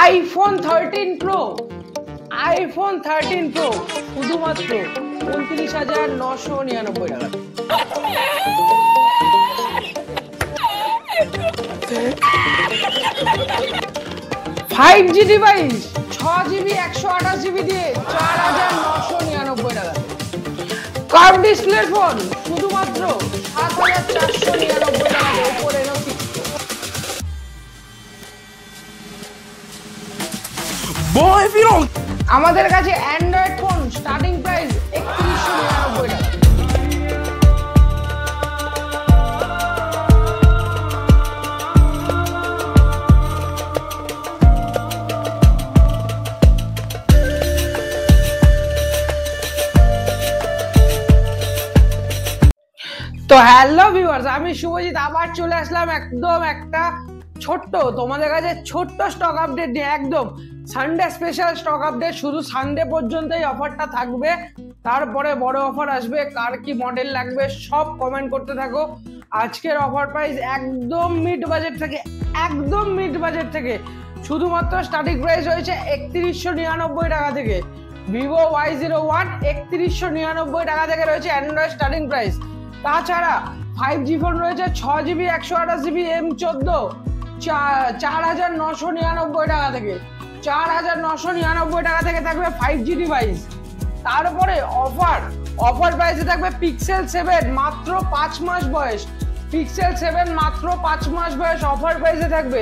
IPhone 13 pro শুধুমাত্র 29,999 টাকা। 5G device 6GB 128GB দিয়ে 4,999 টাকা। কার্ভ ডিসপ্লে ফোন শুধুমাত্র 7,499 টাকা। Oppo Reno 6 আমাদের কাছে অ্যান্ড্রয়েড ফোন স্টার্টিং প্রাইস 3199 টাকা। তো হ্যালো ভিউয়ার্স, আমি শুভজিৎ আবার চলে আসলাম একদম একটা ছোট্ট তোমাদের কাছে ছোট্ট স্টক আপডেট নিয়ে। একদম সানডে স্পেশাল স্টক আপডেট, শুধু সানডে পর্যন্তই অফারটা থাকবে, তারপরে বড় অফার আসবে। কার কি মডেল লাগবে সব কমেন্ট করতে থাকো। আজকের অফার প্রাইস একদম মিড বাজেট থেকে শুধুমাত্র স্টার্টিং প্রাইস রয়েছে 3199 টাকা থেকে। ভিভো Y01 3199 টাকা থেকে রয়েছে অ্যান্ড্রয়েড স্টার্টিং প্রাইস। তাছাড়া 5G ফোন রয়েছে 6GB 128GB M14 4,999 টাকা থেকে। 4,999 টাকা থেকে থাকবে 5G ডিভাইস। তারপরে অফার প্রাইসে থাকবে পিক্সেল 7 মাত্র 5 মাস বয়স। পিক্সেল 7 মাত্র 5 মাস বয়স অফার প্রাইসে থাকবে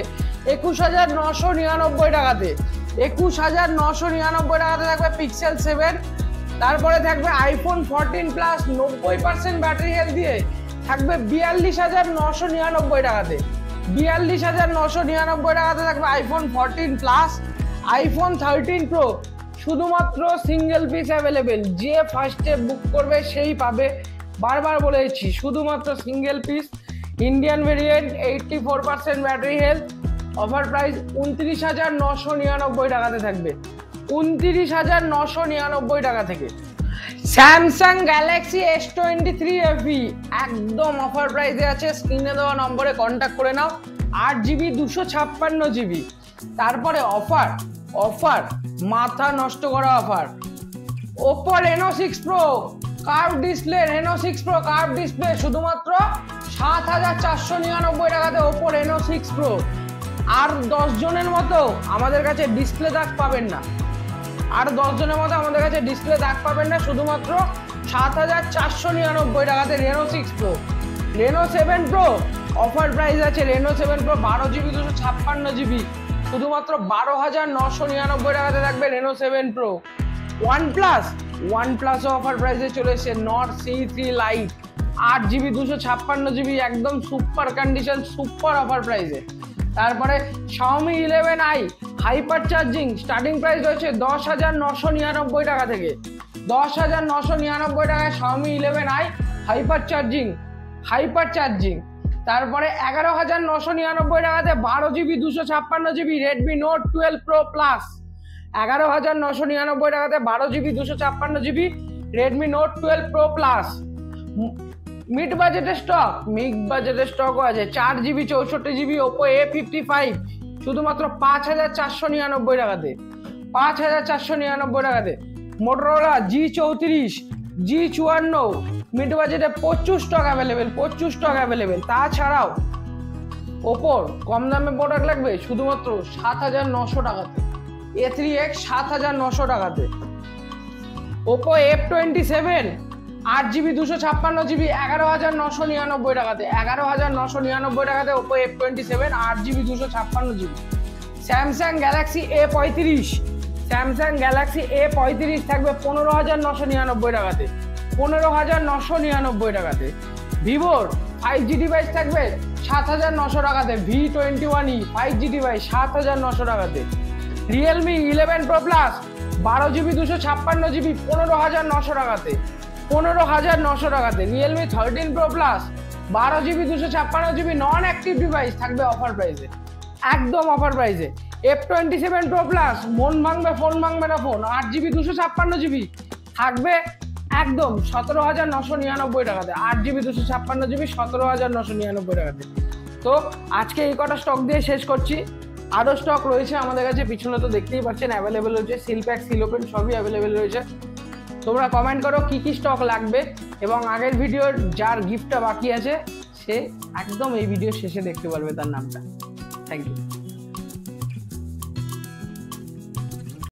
21,999 টাকাতে। 21,999 টাকাতে থাকবে পিক্সেল 7। তারপরে থাকবে আইফোন 14 প্লাস 90% ব্যাটারি হেলথ দিয়ে থাকবে 42,999 টাকাতে। 42,999 টাকাতে থাকবে আইফোন 14 প্লাস। আইফোন 13 প্রো শুধুমাত্র সিঙ্গেল পিস অ্যাভেলেবেল, যে ফার্স্টে বুক করবে সেই পাবে। বারবার বলেছি শুধুমাত্র single piece. Indian variant 84% battery health. Offer price 29,999 টাকাতে থাকবে। 29,999 টাকা থেকে। স্যামসাং গ্যালাক্সি S23 FE একদম অফার প্রাইসে আছে। স্ক্রিনে দেওয়া নম্বরে কন্ট্যাক্ট করে নাও। 8GB 256GB। তারপরে অফার মাথা নষ্ট করা offer. Oppo Reno 6 Pro curve display. Reno 6 Pro curve display শুধুমাত্র 7,499 টাকাতে Oppo Reno 6 Pro। আর 10 জনের মতো আমাদের কাছে ডিসপ্লে দাগ পাবেন না। শুধুমাত্র 7,499 টাকাতে Reno 6 Pro। Reno 7 Pro offer price আছে। Reno 7 Pro 12GB 256GB শুধুমাত্র 12,999 টাকাতে থাকবে Reno 7 Pro। OnePlus অফার প্রাইসে চলে এসেছে Nord C3 Lite 8GB 256GB একদম সুপার কন্ডিশন, সুপার অফার প্রাইসে। তারপরে Xiaomi 11i hyper charging starting price রয়েছে 10,999 টাকা থেকে। 10,999 টাকায় Xiaomi 11i হাইপার চার্জিং। তারপরে 11,999 টাকাতে 12GB 256GB Redmi Note 12 Pro Plus। 11,999 টাকাতে 12GB 256GB Redmi Note 12 Pro Plus। Mid বাজেটের স্টকও আছে। 4GB 64GB Oppo A55 শুধুমাত্র 5,499 টাকাতে। 5,499 টাকাতে। Motorola G34 G54 মিড বাজেটে 25 স্টক অ্যাভেলেবেল। তাছাড়াও Oppo কম দামে প্রোডাক্ট লাগবে শুধুমাত্র 7,900 টাকাতে। A3X 7,900 টাকাতে। Oppo F27 8GB 256GB 11,999 টাকাতে। 11,999 টাকাতে Oppo F27 8GB 256GB। Samsung Galaxy A35 থাকবে 15,999 টাকাতে। 15,999 টাকাতে। Vivoর 5G ডিভাইস থাকবে 7,900 টাকাতে। V21e 5G ডিভাইস 7,900 টাকাতে। Realme 11 Pro Plus 12GB 256GB 15,900 টাকাতে। 15,900 টাকাতে। Realme 13 Pro Plus 12GB 256GB নন অ্যাক্টিভ ডিভাইস থাকবে অফার প্রাইসে, একদম অফার প্রাইসে। F27 Pro Plus ফোন ভাঙবে না ফোন 8GB 256GB থাকবে একদম 17,999 টাকাতে। 8GB 256GB 17,999 টাকাতে। তো আজকে এই কটা স্টক দিয়ে শেষ করছি। আরও স্টক রয়েছে আমাদের কাছে, পিছনে তো দেখতেই পাচ্ছেন অ্যাভেলেবেল রয়েছে, সিল প্যাক সিল ওপেন সবই অ্যাভেলেবেল রয়েছে। তোমরা কমেন্ট করো কি কি স্টক লাগবে, এবং আগের ভিডিওর যার গিফটটা বাকি আছে সে একদম এই ভিডিও শেষে দেখতে পারবে তার নামটা। Thank you.